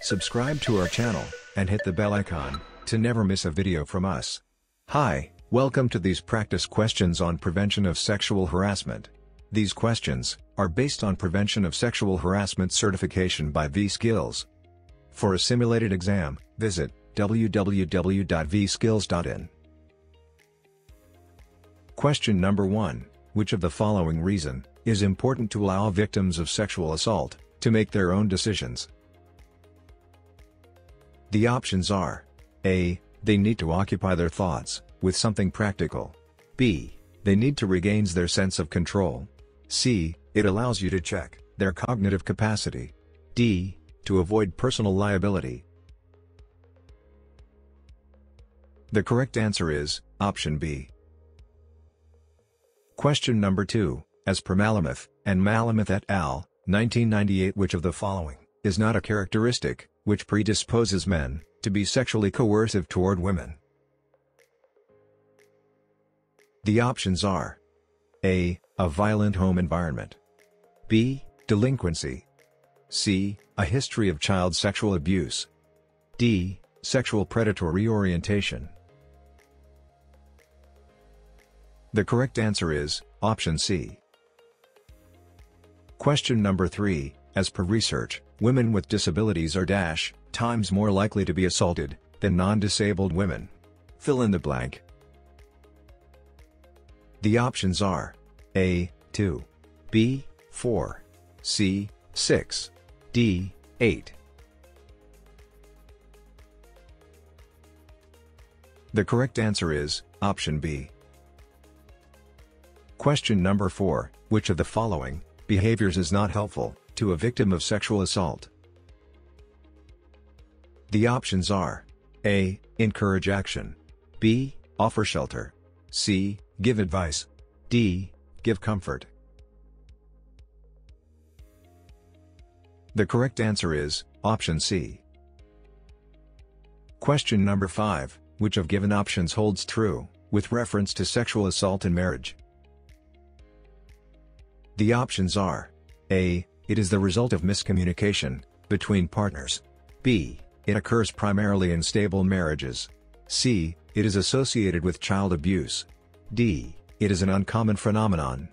Subscribe to our channel, and hit the bell icon, to never miss a video from us. Hi, welcome to these practice questions on prevention of sexual harassment. These questions are based on prevention of sexual harassment certification by V-Skills. For a simulated exam, visit www.vskills.in. Question number 1. Which of the following reason is important to allow victims of sexual assault to make their own decisions? The options are: A. They need to occupy their thoughts with something practical. B. They need to regain their sense of control. C. It allows you to check their cognitive capacity. D. To avoid personal liability. The correct answer is option B. Question number 2. As per Malamuth and Malamuth et al., 1998, which of the following is not a characteristic which predisposes men to be sexually coercive toward women? The options are: A. A violent home environment. B. Delinquency. C. A history of child sexual abuse. D. Sexual predatory orientation. The correct answer is option C. Question number 3. As per research, women with disabilities are times more likely to be assaulted than non-disabled women. Fill in the blank. The options are: A. 2. B. 4. C. 6. D. 8. The correct answer is option B. Question number 4. Which of the following behaviors is not helpful to a victim of sexual assault? The options are: A. Encourage action. B. Offer shelter. C. Give advice. D. Give comfort. The correct answer is option C. Question number 5. Which of given options holds true with reference to sexual assault in marriage? The options are: A. It is the result of miscommunication between partners. B. It occurs primarily in stable marriages. C. It is associated with child abuse. D. It is an uncommon phenomenon.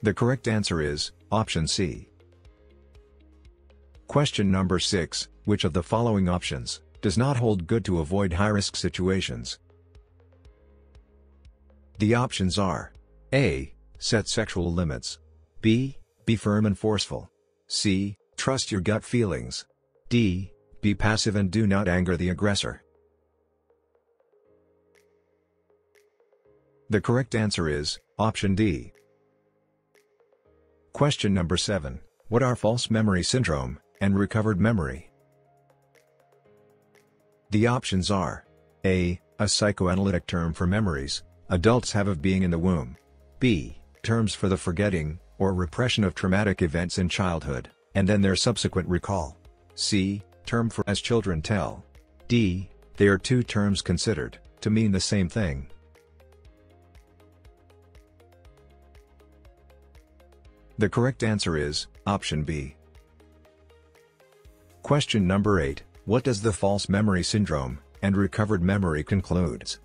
The correct answer is option C. Question number 6. Which of the following options does not hold good to avoid high-risk situations? The options are: A. Set sexual limits. B. Be firm and forceful. C. Trust your gut feelings. D. Be passive and do not anger the aggressor. The correct answer is option D. Question number 7. What are false memory syndrome and recovered memory? The options are: A. A psychoanalytic term for memories adults have of being in the womb. B. Terms for the forgetting or repression of traumatic events in childhood, and then their subsequent recall. C. Term for as children tell. D. They are two terms considered to mean the same thing. The correct answer is option B. Question number 8. What does the false memory syndrome and recovered memory concludes?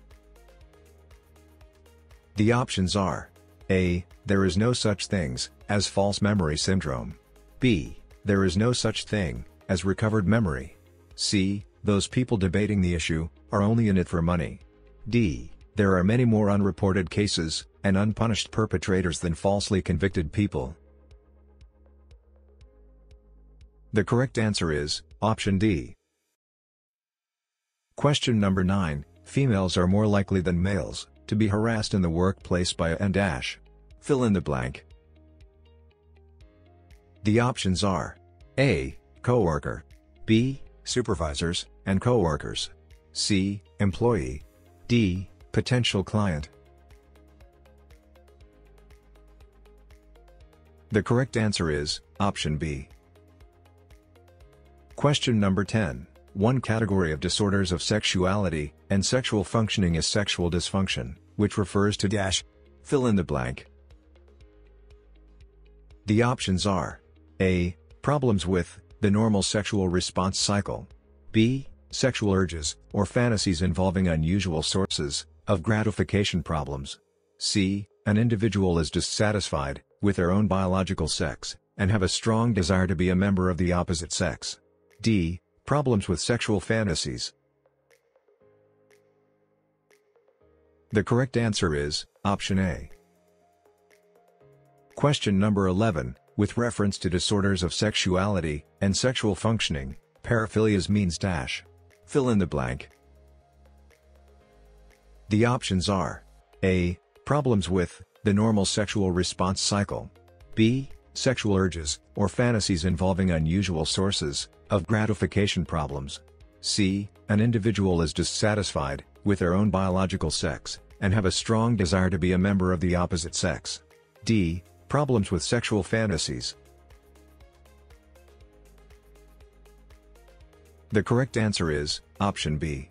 The options are: A. There is no such things as false memory syndrome. B. There is no such thing as recovered memory. C. Those people debating the issue are only in it for money. D. There are many more unreported cases and unpunished perpetrators than falsely convicted people. The correct answer is option D. Question number 9. Females are more likely than males to be harassed in the workplace by a and dash. Fill in the blank. The options are: A. Coworker. B. Supervisors and coworkers. C. Employee. D. Potential client. The correct answer is option B. Question number 10. One category of disorders of sexuality and sexual functioning is sexual dysfunction, which refers to dash. Fill in the blank. The options are: A. Problems with the normal sexual response cycle. B. Sexual urges or fantasies involving unusual sources of gratification problems. C. An individual is dissatisfied with their own biological sex and have a strong desire to be a member of the opposite sex. D. Problems with sexual fantasies. The correct answer is option A. Question number 11. With reference to disorders of sexuality and sexual functioning, paraphilias means dash. Fill in the blank. The options are A. Problems with the normal sexual response cycle. B. Sexual urges or fantasies involving unusual sources of gratification problems. C. An individual is dissatisfied with their own biological sex and have a strong desire to be a member of the opposite sex. D. Problems with sexual fantasies. The correct answer is option B.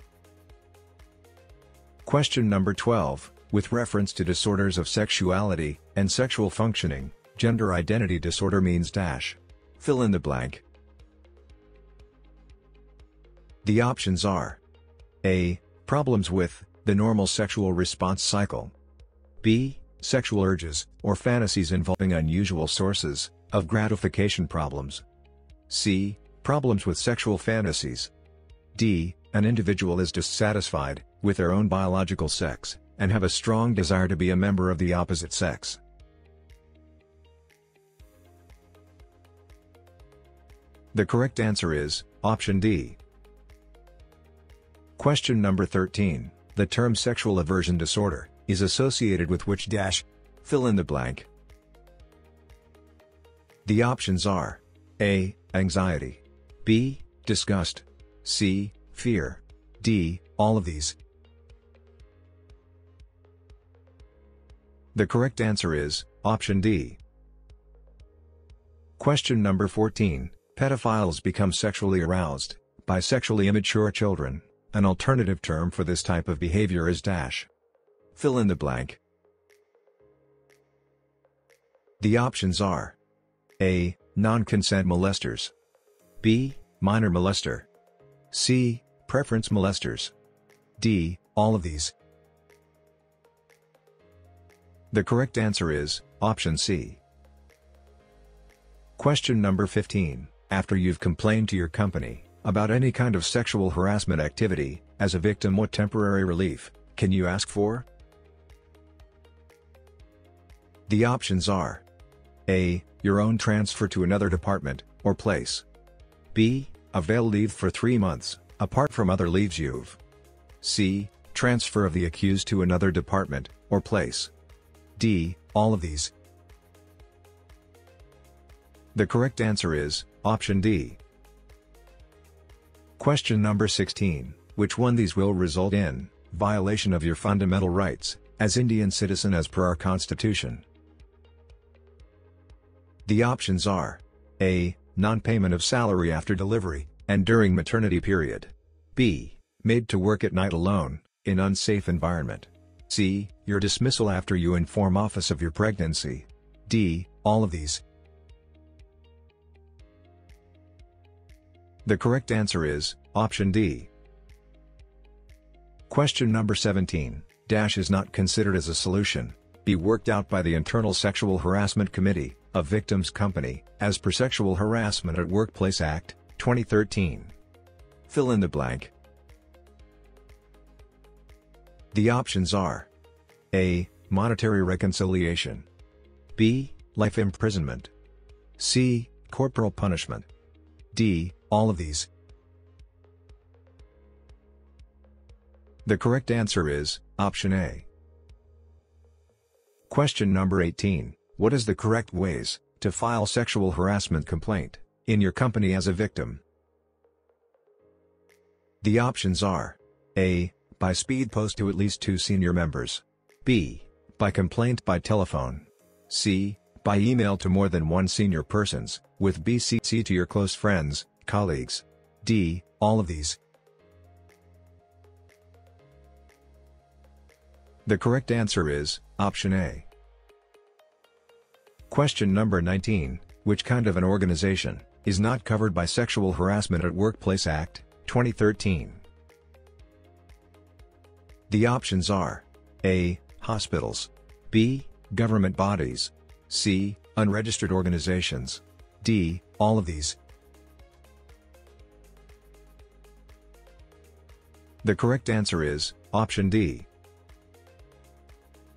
Question number 12. With reference to disorders of sexuality and sexual functioning, gender identity disorder means dash. Fill in the blank. The options are A. Problems with the normal sexual response cycle. B. Sexual urges or fantasies involving unusual sources of gratification problems. C. Problems with sexual fantasies. D. An individual is dissatisfied with their own biological sex and have a strong desire to be a member of the opposite sex. The correct answer is option D. Question number 13. The term sexual aversion disorder is associated with which dash? Fill in the blank. The options are A. Anxiety. B. Disgust. C. Fear. D. All of these. The correct answer is option D. Question number 14. Pedophiles become sexually aroused by sexually immature children. An alternative term for this type of behavior is dash. Fill in the blank. The options are A. Non-consent molesters. B. Minor molester. C. Preference molesters. D. All of these. The correct answer is option C. Question number 15. After you've complained to your company about any kind of sexual harassment activity, as a victim, what temporary relief can you ask for? The options are A. Your own transfer to another department or place. B. Avail leave for 3 months, apart from other leaves you've. C. Transfer of the accused to another department or place. D. All of these. The correct answer is option D. Question number 16. Which one these will result in violation of your fundamental rights as Indian citizen as per our Constitution? The options are A. Non-payment of salary after delivery and during maternity period. B. Made to work at night alone in unsafe environment. C. Your dismissal after you inform office of your pregnancy. D. All of these. The correct answer is option D. Question number 17. Dash is not considered as a solution. Be worked out by the Internal Sexual Harassment Committee of Victims Company, as per Sexual Harassment at Workplace Act, 2013. Fill in the blank. The options are A. Monetary reconciliation. B. Life imprisonment. C. Corporal punishment. D. All of these. The correct answer is option A. Question number 18. What is the correct ways to file sexual harassment complaint in your company as a victim? The options are A. By speed post to at least 2 senior members. B. By complaint by telephone. C. By email to more than 1 senior persons, with BCC to your close friends, colleagues. D. All of these. The correct answer is option A. Question number 19. which kind of an organization is not covered by Sexual Harassment at Workplace Act, 2013? The options are A. Hospitals, B. Government bodies, C. Unregistered organizations, D. All of these. The correct answer is option D.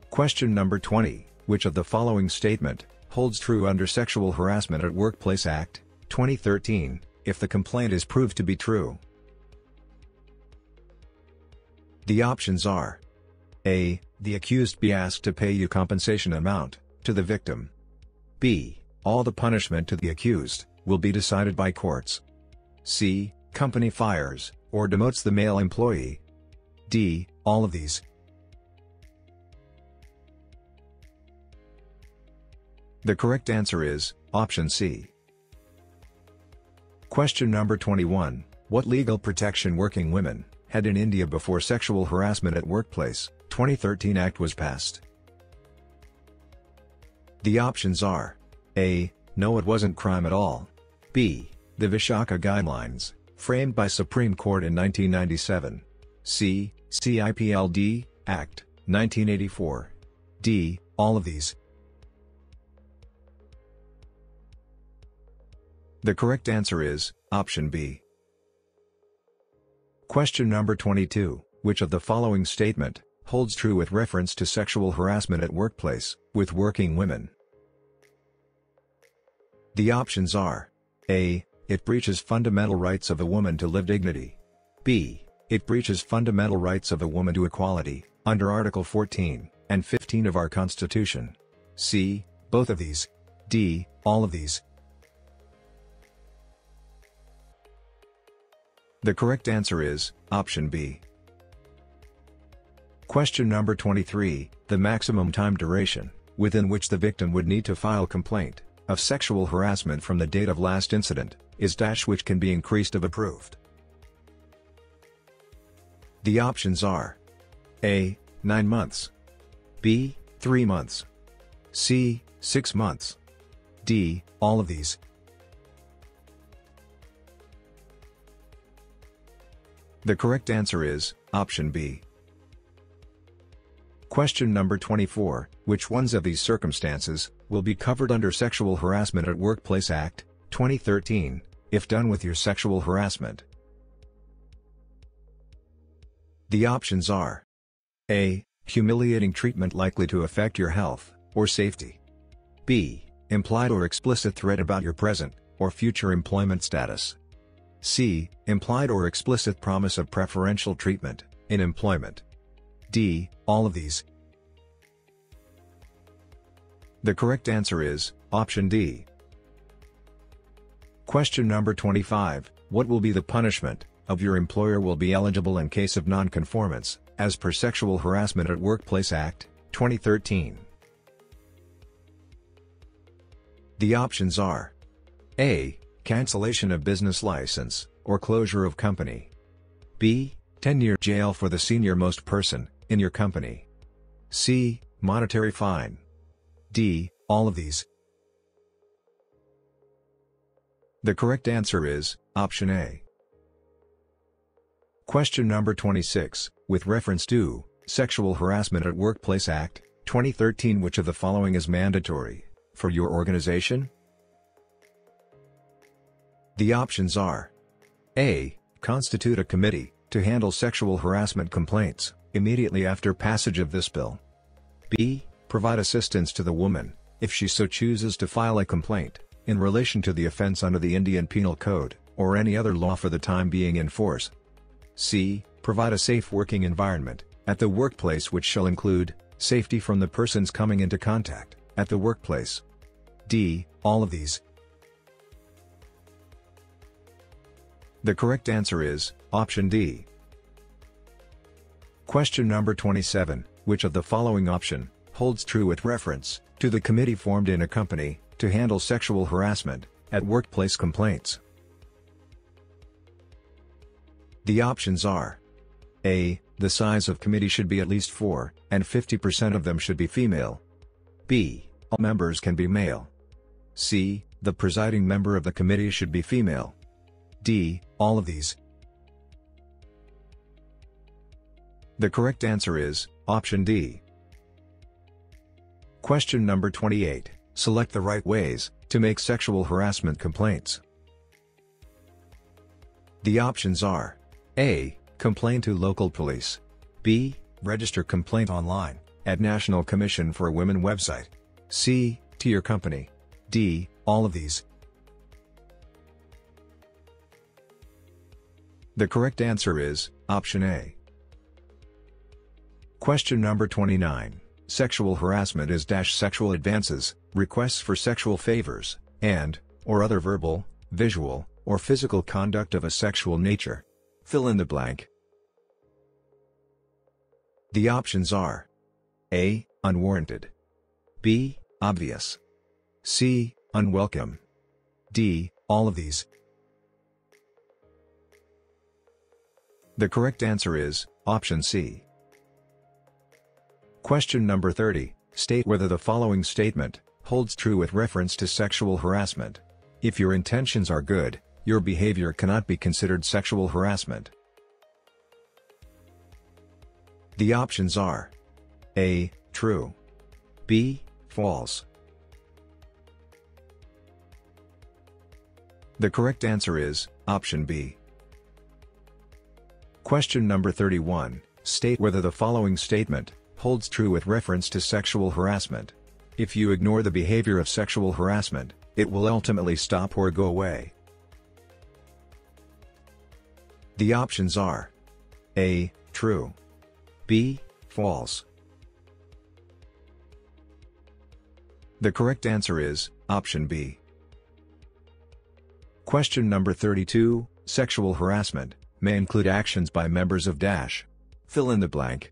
Question number 20. Which of the following statement holds true under Sexual Harassment at Workplace Act, 2013, if the complaint is proved to be true? The options are A. The accused be asked to pay a compensation amount to the victim. B. All the punishment to the accused will be decided by courts. C. Company fires or demotes the male employee. D. All of these. The correct answer is option C. Question number 21. What legal protection working women had in India before Sexual Harassment at Workplace, 2013 Act was passed? The options are A. No, it wasn't crime at all. B. The Vishaka Guidelines, framed by Supreme Court in 1997. C. CIPLD, Act, 1984. D. All of these. The correct answer is option B. Question number 22. Which of the following statement holds true with reference to sexual harassment at workplace with working women? The options are A. It breaches fundamental rights of a woman to live dignity. B. It breaches fundamental rights of a woman to equality, under Article 14 and 15 of our Constitution. C. Both of these. D. All of these. The correct answer is option B. Question number 23. The maximum time duration within which the victim would need to file complaint of sexual harassment from the date of last incident is dash, which can be increased if approved. The options are A. 9 months, B. 3 months, C. 6 months, D. All of these. The correct answer is option B. Question number 24. Which ones of these circumstances will be covered under Sexual Harassment at Workplace Act, 2013, if done with your sexual harassment? The options are A. Humiliating treatment likely to affect your health or safety. B. Implied or explicit threat about your present or future employment status. C. Implied or explicit promise of preferential treatment in employment. D. All of these. The correct answer is option D. Question number 25. What will be the punishment of your employer will be eligible in case of non-conformance, as per Sexual Harassment at Workplace Act, 2013? The options are A. Cancellation of business license, or closure of company. B. 10-year jail for the senior-most person in your company. C. Monetary fine. D. All of these. The correct answer is option A. Question number 26. With reference to Sexual Harassment at Workplace Act, 2013, which of the following is mandatory for your organization? The options are A. Constitute a committee to handle sexual harassment complaints immediately after passage of this bill. B. Provide assistance to the woman, if she so chooses to file a complaint in relation to the offense under the Indian Penal Code, or any other law for the time being in force. C. Provide a safe working environment at the workplace, which shall include safety from the persons coming into contact at the workplace. D. All of these. The correct answer is option D. Question number 27. Which of the following option holds true with reference to the committee formed in a company to handle sexual harassment at workplace complaints? The options are A. The size of committee should be at least 4, and 50% of them should be female. B. All members can be male. C. The presiding member of the committee should be female. D. All of these. The correct answer is option D. Question number 28. Select the right ways to make sexual harassment complaints. The options are: A. Complain to local police. B. Register complaint online at National Commission for Women website. C. To your company. D. All of these. The correct answer is option A. Question number 29. Sexual harassment is sexual advances, requests for sexual favors, or other verbal, visual, or physical conduct of a sexual nature. Fill in the blank. The options are: A. Unwarranted. B. Obvious. C. Unwelcome. D. All of these. The correct answer is option C. Question number 30. State whether the following statement holds true with reference to sexual harassment. If your intentions are good, your behavior cannot be considered sexual harassment. The options are: A. True. B. False. The correct answer is option B. Question number 31. State whether the following statement holds true with reference to sexual harassment. If you ignore the behavior of sexual harassment, it will ultimately stop or go away. The options are: A. True. B. False. The correct answer is option B. Question number 32. Sexual harassment may include actions by members of fill in the blank.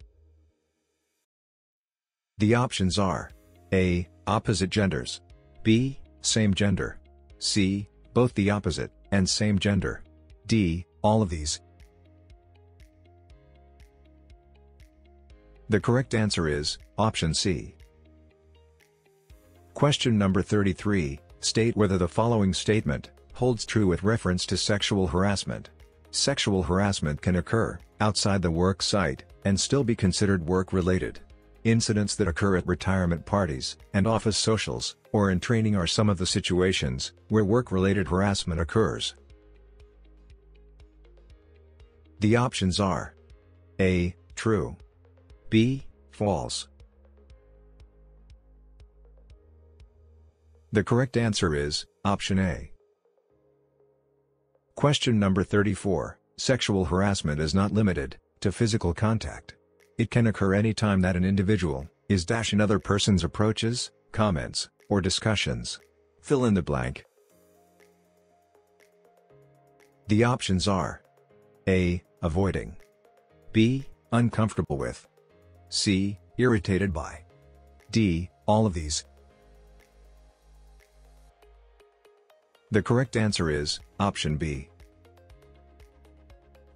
The options are: A. Opposite genders. B. Same gender. C. Both the opposite and same gender. D. All of these. The correct answer is option C. Question number 33. State whether the following statement holds true with reference to sexual harassment. Sexual harassment can occur outside the work site and still be considered work-related. Incidents that occur at retirement parties and office socials or in training are some of the situations where work-related harassment occurs. The options are: A. True. B. False. The correct answer is option A. Question number 34. Sexual harassment is not limited to physical contact. It can occur any time that an individual is another person's approaches, comments, or discussions. Fill in the blank. The options are: A. Avoiding. B. Uncomfortable with. C. Irritated by. D. All of these. The correct answer is option B.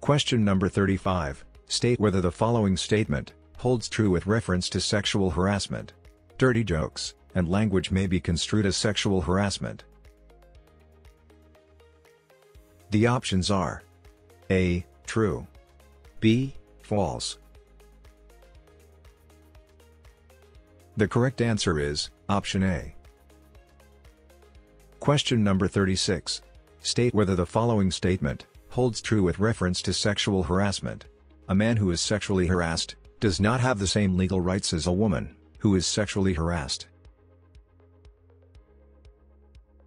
Question number 35. State whether the following statement holds true with reference to sexual harassment. Dirty jokes and language may be construed as sexual harassment. The options are: A. True. B. False. The correct answer is option A. Question number 36. State whether the following statement holds true with reference to sexual harassment. A man who is sexually harassed does not have the same legal rights as a woman who is sexually harassed.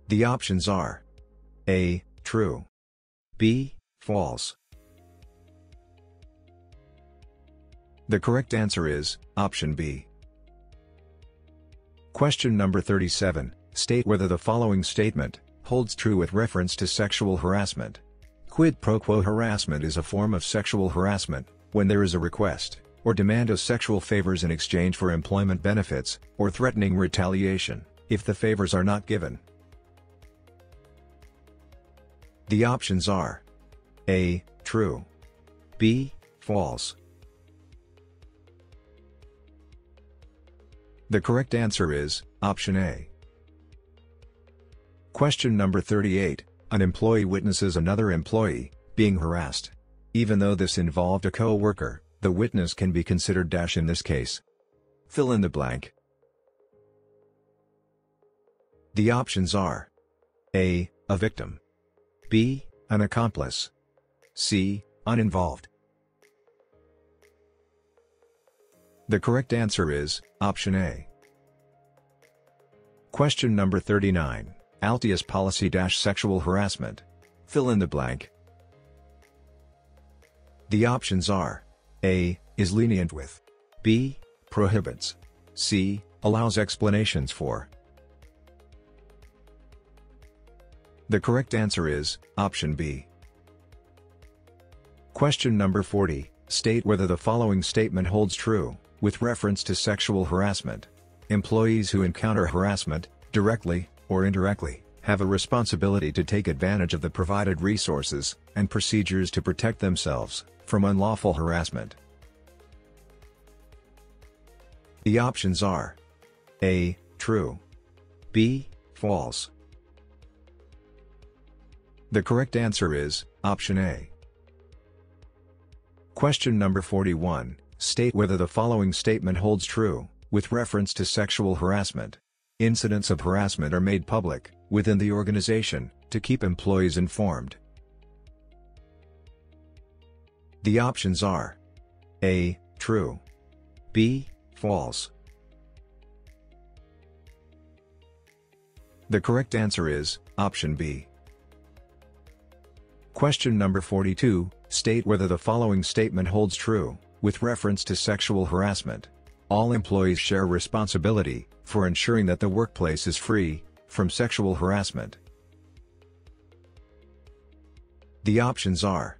The options are: A. True. B. False. The correct answer is option B. Question number 37. State whether the following statement holds true with reference to sexual harassment. Quid pro quo harassment is a form of sexual harassment when there is a request or demand of sexual favors in exchange for employment benefits or threatening retaliation if the favors are not given. The options are: A. True. B. False. The correct answer is option A. Question number 38. An employee witnesses another employee being harassed. Even though this involved a co-worker, the witness can be considered dash in this case. Fill in the blank. The options are A. A victim, B. An accomplice, C. Uninvolved. The correct answer is option A. Question number 39. Altius policy sexual harassment. Fill in the blank. The options are A. Is lenient with, B. Prohibits, C. Allows explanations for. The correct answer is option B. Question number 40. State whether the following statement holds true, with reference to sexual harassment. Employees who encounter harassment, directly or indirectly, have a responsibility to take advantage of the provided resources and procedures to protect themselves from unlawful harassment. The options are A. True, B. False. The correct answer is option A. Question number 41. State whether the following statement holds true, with reference to sexual harassment. Incidents of harassment are made public within the organization to keep employees informed. The options are A. True, B. False. The correct answer is option B. Question number 42. State whether the following statement holds true, with reference to sexual harassment. All employees share responsibility for ensuring that the workplace is free from sexual harassment. The options are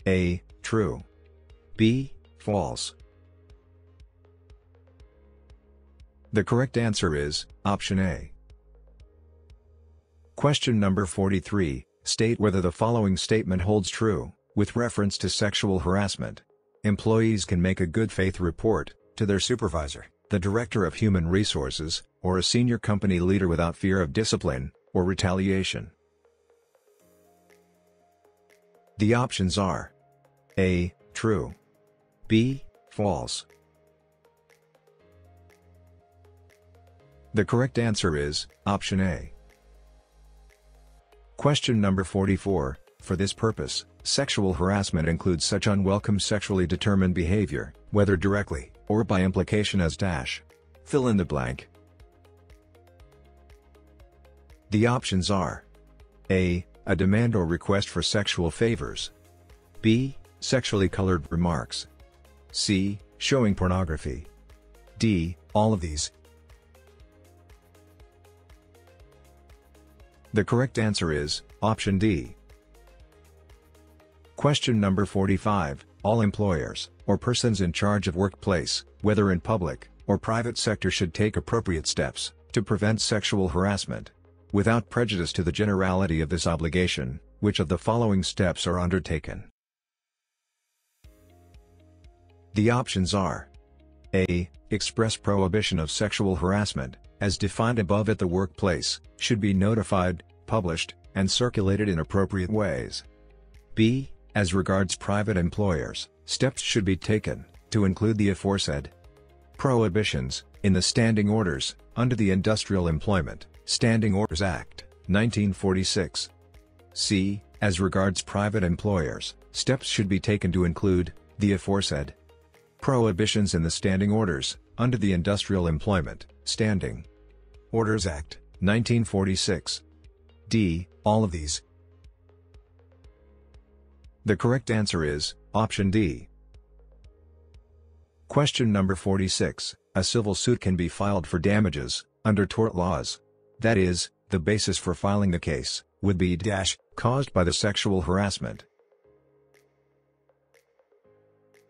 A. True, B. False. The correct answer is option A. Question number 43. State whether the following statement holds true, with reference to sexual harassment. Employees can make a good faith report to their supervisor, the director of human resources, or a senior company leader without fear of discipline or retaliation. The options are A. True, B. False. The correct answer is option A. Question number 44. For this purpose, sexual harassment includes such unwelcome sexually determined behavior, whether directly or by implication as dash. Fill in the blank. The options are A. A demand or request for sexual favors, B. Sexually colored remarks, C. Showing pornography, D. All of these. The correct answer is option D. Question number 45. All employers, or persons in charge of workplace, whether in public or private sector, should take appropriate steps to prevent sexual harassment. Without prejudice to the generality of this obligation, which of the following steps are undertaken? The options are A. Express prohibition of sexual harassment, as defined above at the workplace, should be notified, published, and circulated in appropriate ways. B. As regards private employers, steps should be taken to include the aforesaid prohibitions in the standing orders under the Industrial Employment Standing Orders Act, 1946. C. As regards private employers, steps should be taken to include the aforesaid prohibitions in the standing orders under the Industrial Employment Standing Orders Act, 1946. D. All of these. The correct answer is option D. Question number 46. A civil suit can be filed for damages under tort laws. That is, the basis for filing the case would be caused by the sexual harassment.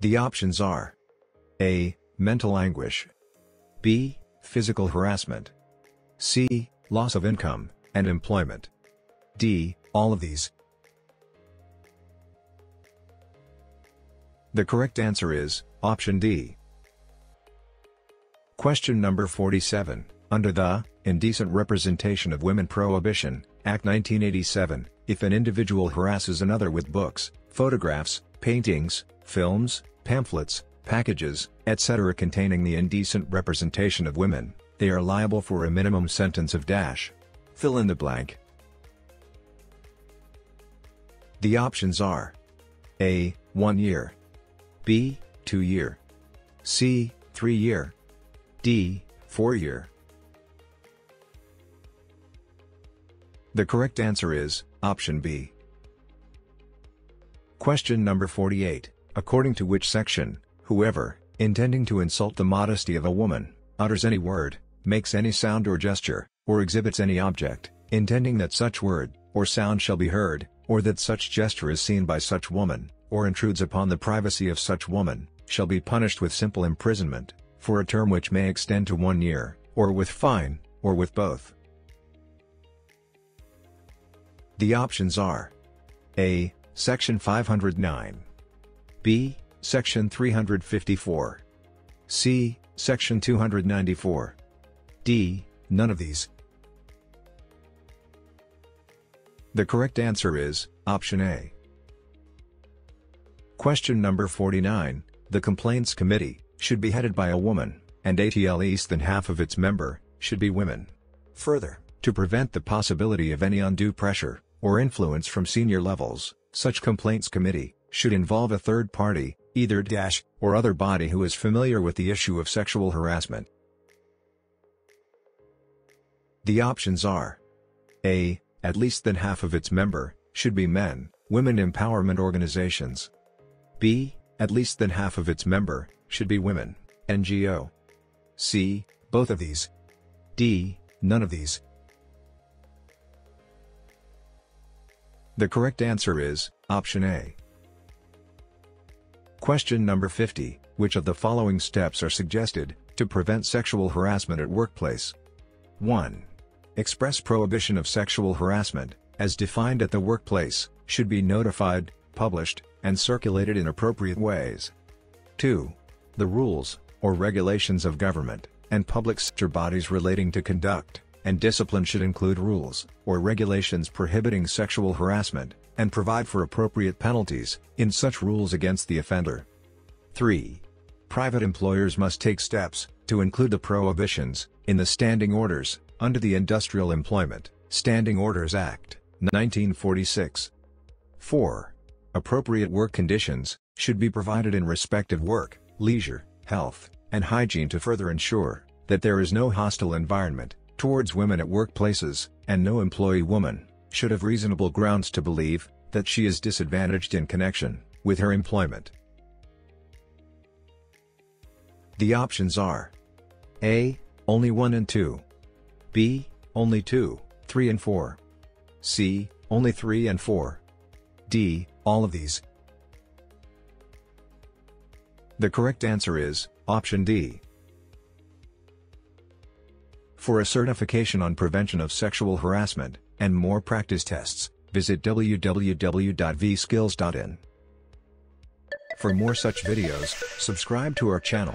The options are A. Mental anguish, B. Physical harassment, C. Loss of income and employment, D. All of these. The correct answer is option D. Question number 47. Under the Indecent Representation of Women Prohibition Act 1987, if an individual harasses another with books, photographs, paintings, films, pamphlets, packages, etc. containing the indecent representation of women, they are liable for a minimum sentence of dash. Fill in the blank. The options are A. 1 year, B. 2 year, C. 3 year, D. 4 year. The correct answer is option B. Question number 48. According to which section, whoever, intending to insult the modesty of a woman, utters any word, makes any sound or gesture, or exhibits any object, intending that such word, or sound shall be heard, or that such gesture is seen by such woman, or intrudes upon the privacy of such woman, shall be punished with simple imprisonment, for a term which may extend to 1 year, or with fine, or with both. The options are A. Section 509, B. Section 354, C. Section 294, D. None of these. The correct answer is option A. Question number 49. The Complaints Committee should be headed by a woman, and at least than half of its member should be women. Further, to prevent the possibility of any undue pressure or influence from senior levels, such Complaints Committee should involve a third party, either dash or other body who is familiar with the issue of sexual harassment. The options are A. At least than half of its member should be men, women empowerment organizations. B. At least than half of its member should be women, NGO. C. Both of these. D. None of these. The correct answer is option A. Question number 50. Which of the following steps are suggested to prevent sexual harassment at workplace? 1. Express prohibition of sexual harassment, as defined at the workplace, should be notified, published, and circulated in appropriate ways. 2. The rules, or regulations of government, and public sector bodies relating to conduct and discipline should include rules, or regulations prohibiting sexual harassment, and provide for appropriate penalties in such rules against the offender. 3. Private employers must take steps to include the prohibitions in the standing orders under the Industrial Employment Standing Orders Act, 1946. 4. Appropriate work conditions should be provided in respect of work, leisure, health, and hygiene to further ensure that there is no hostile environment towards women at workplaces, and no employee woman should have reasonable grounds to believe that she is disadvantaged in connection with her employment. The options are A. Only 1 and 2, B. Only 2, 3 and 4, C. Only 3 and 4, D. All of these. The correct answer is option D. For a certification on prevention of sexual harassment, and more practice tests, visit www.vskills.in. For more such videos, subscribe to our channel.